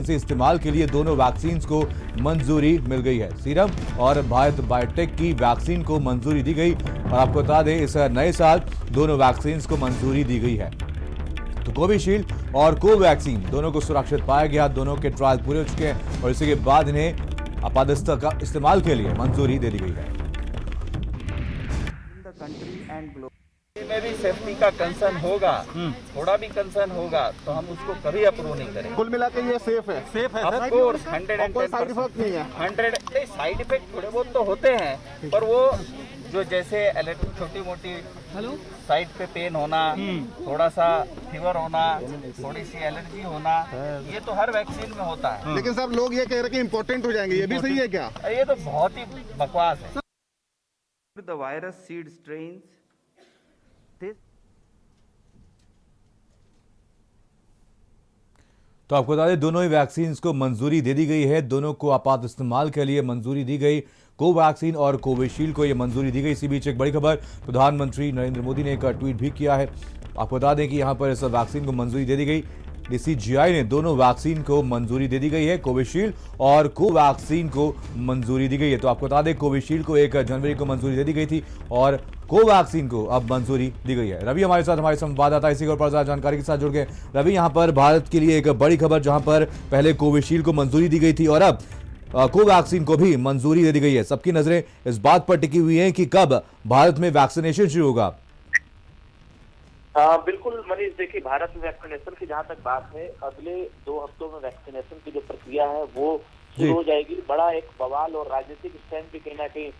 Emergency इस्तेमाल के लिए दोनों वैक्सीन को मंजूरी मिल गई है। सीरम और भारत बायोटेक की वैक्सीन को मंजूरी दी गई और आपको बता दें इस नए साल दोनों वैक्सीन को मंजूरी दी गई है। तो कोविशील्ड और कोवैक्सीन दोनों को सुरक्षित पाया गया, दोनों के ट्रायल पूरे हो चुके हैं और इसी के बाद इन्हें आपातस्थिति का इस्तेमाल के लिए मंजूरी दे दी गई है। में भी सेफ्टी का कंसर्न होगा, थोड़ा भी कंसर्न होगा तो हम उसको कभी अप्रूव नहीं करेंगे। कुल मिला के ये सेफ है ऑफ कोर्स 110% साइड इफेक्ट नहीं है। 100 साइड इफेक्ट थोड़े बहुत तो होते हैं, पर वो जो जैसे छोटी मोटी साइड पे पेन होना, थोड़ा सा फीवर होना, थोड़ी सी एलर्जी होना, ये तो हर वैक्सीन में होता है। लेकिन सब लोग ये कह रहे हैं कि इम्पोर्टेंट हो जाएंगे, ये भी सही है क्या? ये तो बहुत ही बकवास है। The virus seed strains. तो आपको बता दें दोनों ही वैक्सीन को मंजूरी दे दी गई है, दोनों को आपात इस्तेमाल के लिए मंजूरी दी गई। कोवैक्सीन और कोविशील्ड को यह मंजूरी दी गई। इसी बीच एक बड़ी खबर, प्रधानमंत्री नरेंद्र मोदी ने एक ट्वीट भी किया है। आपको बता दें कि यहां पर इस वैक्सीन को मंजूरी दे दी गई। डीसीजीआई ने दोनों वैक्सीन को मंजूरी दे दी गई है, कोविशील्ड और कोवैक्सीन को मंजूरी दी गई है। तो आपको बता दें कोविशील्ड को 1 जनवरी को मंजूरी दे दी गई थी और कोवैक्सीन को अब मंजूरी दी गई है। रवि हमारे साथ, हमारे संवाददाता इसी और पर जानकारी के साथ जुड़ गए। रवि, यहाँ पर भारत के लिए एक बड़ी खबर, जहां पर पहले कोविशील्ड को मंजूरी दी गई थी और अब कोवैक्सीन को भी मंजूरी दे दी गई है। सबकी नजरें इस बात पर टिकी हुई हैं कि कब भारत में वैक्सीनेशन शुरू होगा। बिल्कुल मनीष, देखिए भारत में वैक्सीनेशन की जहां तक बात है, अगले 2 हफ्तों में वैक्सीनेशन की जो प्रक्रिया है वो शुरू हो जाएगी। बड़ा एक बवाल और राजनीतिक स्टैंड भी कहीं ना कहीं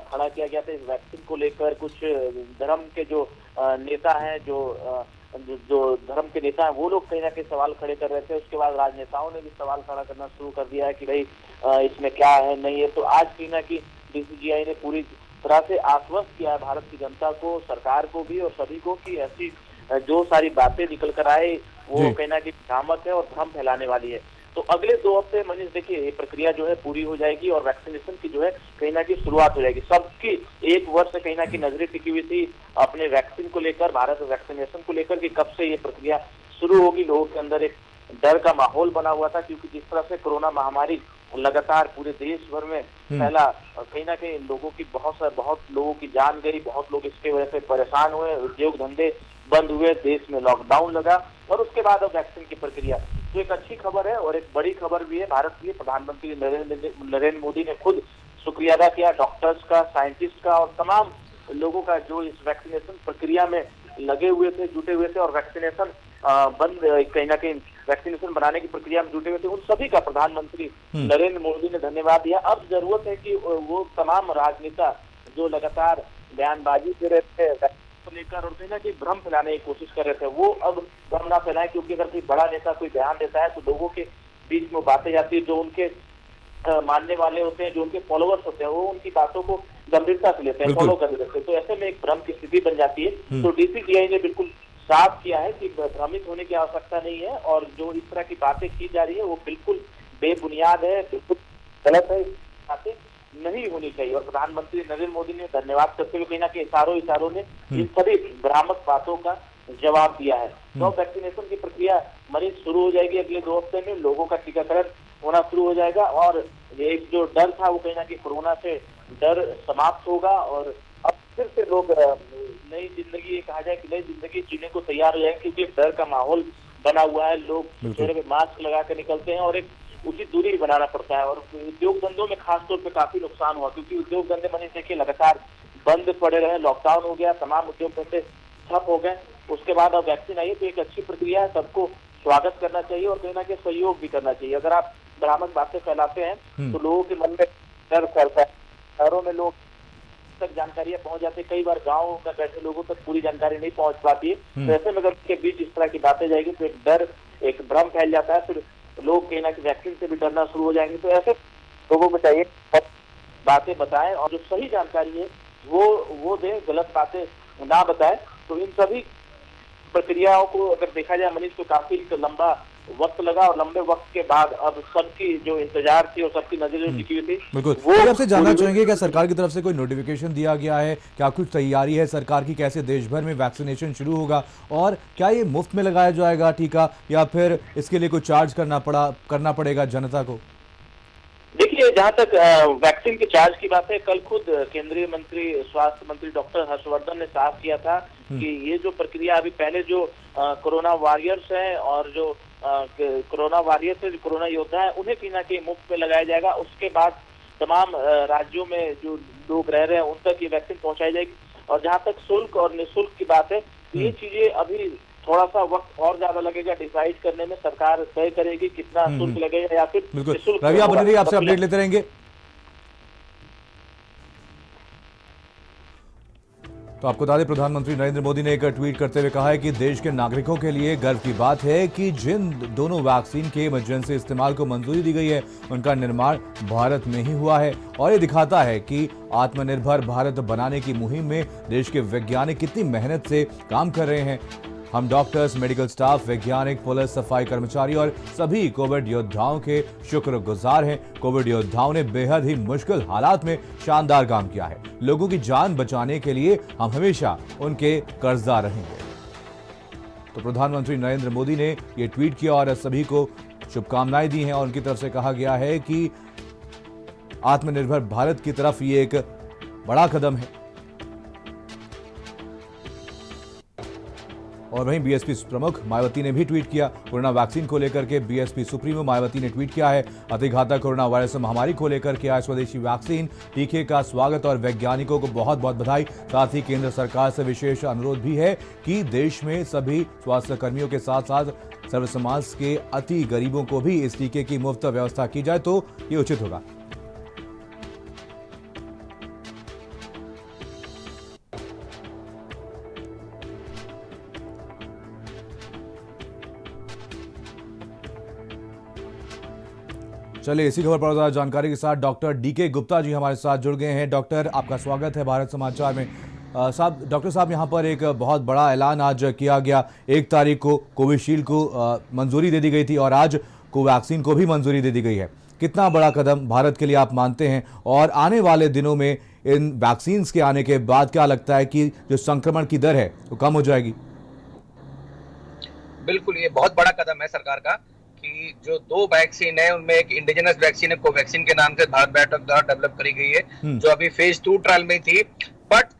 खड़ा किया गया था इस वैक्सीन को लेकर। कुछ धर्म के जो नेता हैं, जो धर्म के नेता हैं, वो लोग कहीं ना कहीं सवाल खड़े कर रहे थे। उसके बाद राजनेताओं ने भी सवाल खड़ा करना शुरू कर दिया है कि भाई इसमें क्या है, नहीं है। तो आज कहीं ना कहीं डीसीजीआई ने पूरी तरह से आश्वस्त किया है भारत की जनता को, सरकार को भी और सभी को कि ऐसी जो सारी बातें निकल कर आए वो कहीं ना कहीं भ्रामक है और भ्रम फैलाने वाली है। तो अगले 2 हफ्ते मनीष देखिए ये प्रक्रिया जो है पूरी हो जाएगी और वैक्सीनेशन की जो है कहीं ना कहीं शुरुआत हो जाएगी। सबकी 1 वर्ष से कहीं ना कहीं नजरें टिकी हुई थी अपने वैक्सीन को लेकर, भारत वैक्सीनेशन को लेकर कि कब से ये प्रक्रिया शुरू होगी। लोगों के अंदर एक डर का माहौल बना हुआ था, क्योंकि जिस तरह से कोरोना महामारी लगातार पूरे देश भर में फैला, कहीं ना कहीं लोगों की बहुत लोगों की जान गई, बहुत लोग इसके वजह से परेशान हुए, उद्योग धंधे बंद हुए, देश में लॉकडाउन लगा और उसके बाद अब वैक्सीन की प्रक्रिया। तो एक अच्छी खबर है और एक बड़ी खबर भी है भारत के लिए। प्रधानमंत्री नरेंद्र मोदी ने खुद शुक्रिया अदा किया डॉक्टर्स का, साइंटिस्ट का और तमाम लोगों का जो इस वैक्सीनेशन प्रक्रिया में लगे हुए थे, जुटे हुए थे और वैक्सीनेशन कहीं ना कहीं वैक्सीनेशन बनाने की प्रक्रिया में जुटे हुए थे, उन सभी का प्रधानमंत्री नरेंद्र मोदी ने धन्यवाद दिया। अब जरूरत है कि वो तमाम राजनेता जो लगातार बयानबाजी दे रहे थे को लेकर और कहीं ना कहीं भ्रम फैलाने की कोशिश कर रहे थे, वो अब भ्रम ना फैलाएं, क्योंकि अगर कोई बड़ा नेता कोई बयान देता है तो लोगों के बीच में बातें जाती है, जो उनके मानने वाले होते हैं, जो उनके फॉलोअर्स होते हैं, वो उनकी बातों को गंभीरता से लेते हैं, फॉलो कर लेते हैं। तो ऐसे में एक भ्रम की स्थिति बन जाती है। तो डीसीजीआई ने बिल्कुल साफ किया है कि भ्रमित होने की आवश्यकता नहीं है और जो इस तरह की बातें की जा रही है वो बिल्कुल बेबुनियाद है, बिल्कुल गलत है, बातें नहीं होनी चाहिए। और प्रधानमंत्री नरेंद्र मोदी ने धन्यवाद करते हुए कहीं ना कहीं इशारों ने इन सभी भ्रामक बातों का जवाब दिया है। तो वैक्सीनेशन की प्रक्रिया मरीज शुरू हो जाएगी अगले 2 हफ्ते में, लोगों का टीकाकरण होना शुरू हो जाएगा और एक जो डर था वो कहीं ना कहीं कोरोना से डर समाप्त होगा और अब फिर से लोग नई जिंदगी, कहा जाए कि नई जिंदगी जीने को तैयार हो जाएंगे, क्योंकि डर का माहौल बना हुआ है। लोग चेहरे पे मास्क लगा कर निकलते हैं और एक उचित दूरी बनाना पड़ता है। और उद्योग धंधों में खासतौर पे काफी नुकसान हुआ, क्योंकि उद्योग धंधे मनीष देखिए लगातार बंद पड़े रहे, लॉकडाउन हो गया, तमाम उद्योग धंधे ठप हो गए। उसके बाद अब वैक्सीन आई तो एक अच्छी प्रक्रिया है, सबको स्वागत करना चाहिए और कहीं ना कहीं सहयोग भी करना चाहिए। अगर आप भ्रामक बातें फैलाते हैं तो लोगों के मन में डर फैलता है, शहरों में लोग तक जानकारियां पहुंच जाती है, कई बार गाँव में बैठे लोगों तक पूरी जानकारी नहीं पहुंच पाती है। तो ऐसे में अगर उनके बीच इस तरह की बातें जाएगी तो एक डर, एक भ्रम फैल जाता है, फिर लोग कहीं ना कहीं वैक्सीन से भी डरना शुरू हो जाएंगे। तो ऐसे लोगों को चाहिए बातें बताएं और जो सही जानकारी है वो दें, गलत बातें ना बताएं। तो इन सभी प्रक्रियाओं को अगर देखा जाए मनीष तो काफी लंबा वक्त लगा और लंबे वक्त के बाद अब सबकी जो इंतजार थी और सबकी नजरें टिकी हुई थी बिल्कुल। वो तो आपसे जानना चाहेंगे, क्या सरकार की तरफ से कोई नोटिफिकेशन दिया गया है, क्या कुछ तैयारी है सरकार की, कैसे देश भर में वैक्सीनेशन शुरू होगा, और क्या ये मुफ्त में लगाया जाएगा टीका या फिर इसके लिए कोई चार्ज करना पड़ेगा जनता को? देखिए, जहां तक वैक्सीन के चार्ज की बात है, कल खुद केंद्रीय मंत्री स्वास्थ्य मंत्री डॉक्टर हर्षवर्धन ने साफ किया था कि ये जो प्रक्रिया अभी पहले जो कोरोना वॉरियर्स हैं और जो कोरोना वॉरियर्स है, जो कोरोना योद्धा है, उन्हें कहीं ना कहीं मुफ्त में लगाया जाएगा। उसके बाद तमाम राज्यों में जो लोग रह रहे हैं उन तक ये वैक्सीन पहुंचाई जाएगी। और जहां तक शुल्क और निःशुल्क की बात है, ये चीजें अभी थोड़ा सा वक्त और ज्यादा लगेगा डिसाइड करने में। सरकार तय करेगी कितना शुल्क लगेगा या फिर बिल्कुल। निःशुल्क रवि, आप बने रहिए, होगा। आपसे अपडेट लेते रहेंगे। तो आपको बता दें, प्रधानमंत्री नरेंद्र मोदी ने एक ट्वीट करते हुए कहा है कि देश के नागरिकों के लिए गर्व की बात है कि जिन दोनों वैक्सीन के इमरजेंसी इस्तेमाल को मंजूरी दी गई है, उनका निर्माण भारत में ही हुआ है। और ये दिखाता है कि आत्मनिर्भर भारत बनाने की मुहिम में देश के वैज्ञानिक कितनी मेहनत से काम कर रहे हैं। हम डॉक्टर्स, मेडिकल स्टाफ, वैज्ञानिक, पुलिस, सफाई कर्मचारी और सभी कोविड योद्धाओं के शुक्रगुजार हैं। कोविड योद्धाओं ने बेहद ही मुश्किल हालात में शानदार काम किया है। लोगों की जान बचाने के लिए हम हमेशा उनके कर्जदार रहेंगे। तो प्रधानमंत्री नरेंद्र मोदी ने यह ट्वीट किया और सभी को शुभकामनाएं दी हैं और उनकी तरफ से कहा गया है कि आत्मनिर्भर भारत की तरफ ये एक बड़ा कदम है। और वहीं बीएसपी प्रमुख मायावती ने भी ट्वीट किया। कोरोना वैक्सीन को लेकर के बीएसपी सुप्रीमो मायावती ने ट्वीट किया है। अतिघातक कोरोना वायरस महामारी को लेकर के आज स्वदेशी वैक्सीन टीके का स्वागत और वैज्ञानिकों को बहुत बहुत बधाई। साथ ही केंद्र सरकार से विशेष अनुरोध भी है कि देश में सभी स्वास्थ्य कर्मियों के साथ साथ सर्व समाज के अति गरीबों को भी इस टीके की मुफ्त व्यवस्था की जाए तो ये उचित होगा। चलिए, इसी खबर पर ज्यादा जानकारी के साथ डॉक्टर डीके गुप्ता जी हमारे साथ जुड़ गए हैं। डॉक्टर, आपका स्वागत है भारत समाचार में। डॉक्टर साहब, यहाँ पर एक बहुत बड़ा ऐलान आज किया गया। 1 तारीख को कोविशील्ड को मंजूरी दे दी गई थी और आज कोवैक्सीन को भी मंजूरी दे दी गई है। कितना बड़ा कदम भारत के लिए आप मानते हैं, और आने वाले दिनों में इन वैक्सीन के आने के बाद क्या लगता है कि जो संक्रमण की दर है वो कम हो जाएगी? बिल्कुल, ये बहुत बड़ा कदम है सरकार का कि जो 2 वैक्सीन है उनमें एक इंडिजिनस वैक्सीन है, कोवैक्सीन के नाम से भारत बायोटेक द्वारा डेवलप करी गई है, जो अभी फेज 2 ट्रायल में थी। बट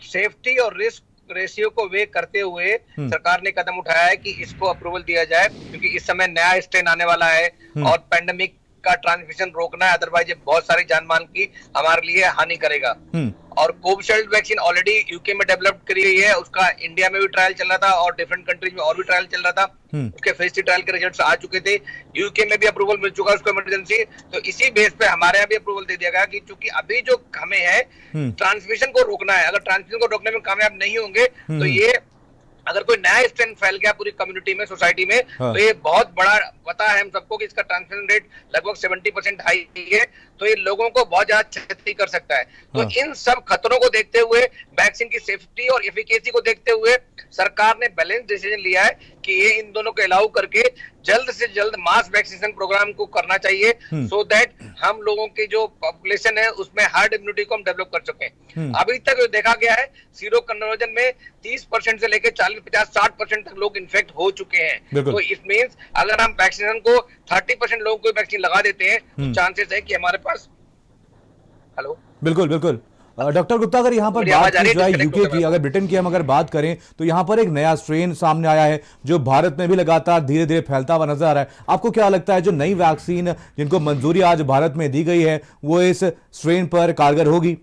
सेफ्टी और रिस्क रेशियो को वे करते हुए सरकार ने कदम उठाया है कि इसको अप्रूवल दिया जाए, क्योंकि इस समय नया स्ट्रेन आने वाला है और पेंडेमिक का ट्रांसमिशन रोकना है, अदरवाइज बहुत सारी जान माल की हमारे लिए हानि करेगा। और कोविशील्ड वैक्सीन ऑलरेडी यूके में डेवलप करी गई है, उसका इंडिया में भी ट्रायल चल रहा था और डिफरेंट कंट्रीज में और भी ट्रायल चल रहा था। उसके फेज 3 ट्रायल के रिजल्ट्स आ चुके थे, यूके में भी अप्रूवल मिल चुका है उसको इमरजेंसी। तो इसी बेस पे हमारे यहाँ भी अप्रूवल दे दिया गया कि चूंकि अभी जो हमें है ट्रांसमिशन को रोकना है, अगर ट्रांसमिशन को रोकने में कामयाब नहीं होंगे तो ये अगर कोई नया स्ट्रेन फैल गया पूरी कम्युनिटी में, सोसाइटी में, तो ये बहुत बड़ा, पता है हम सबको कि इसका ट्रांसमिशन रेट लगभग 70% हाई है, तो ये लोगों को बहुत ज्यादा क्षति कर सकता है। तो इन सब खतरों को देखते हुए, वैक्सीन की सेफ्टी और एफिकेसी को देखते हुए सरकार ने बैलेंस डिसीजन लिया है कि ये इन दोनों को अलाउ करके जल्द से जल्द मास वैक्सीनेशन प्रोग्राम को करना चाहिए, सो दैट हम लोगों की जो पॉपुलेशन है उसमें हार्ड इम्यूनिटी को हम डेवलप कर सकें। अभी तक जो देखा गया है, सीरो कन्वर्जन में 30% से लेकर 40, 50, 60% तक लोग इन्फेक्ट हो चुके हैं। तो इट मींस अगर हम वैक्सीनेशन को 30% लोगों को वैक्सीन लगा देते हैं तो चांसेस है कि हमारे पास बिल्कुल बिल्कुल। डॉक्टर गुप्ता, अगर यहाँ पर बात की जाए यूके की, अगर ब्रिटेन की हम अगर बात करें तो यहाँ पर एक नया स्ट्रेन सामने आया है जो भारत में भी लगातार धीरे धीरे फैलता हुआ नजर आ रहा है। आपको क्या लगता है जो नई वैक्सीन जिनको मंजूरी आज भारत में दी गई है वो इस स्ट्रेन पर कारगर होगी?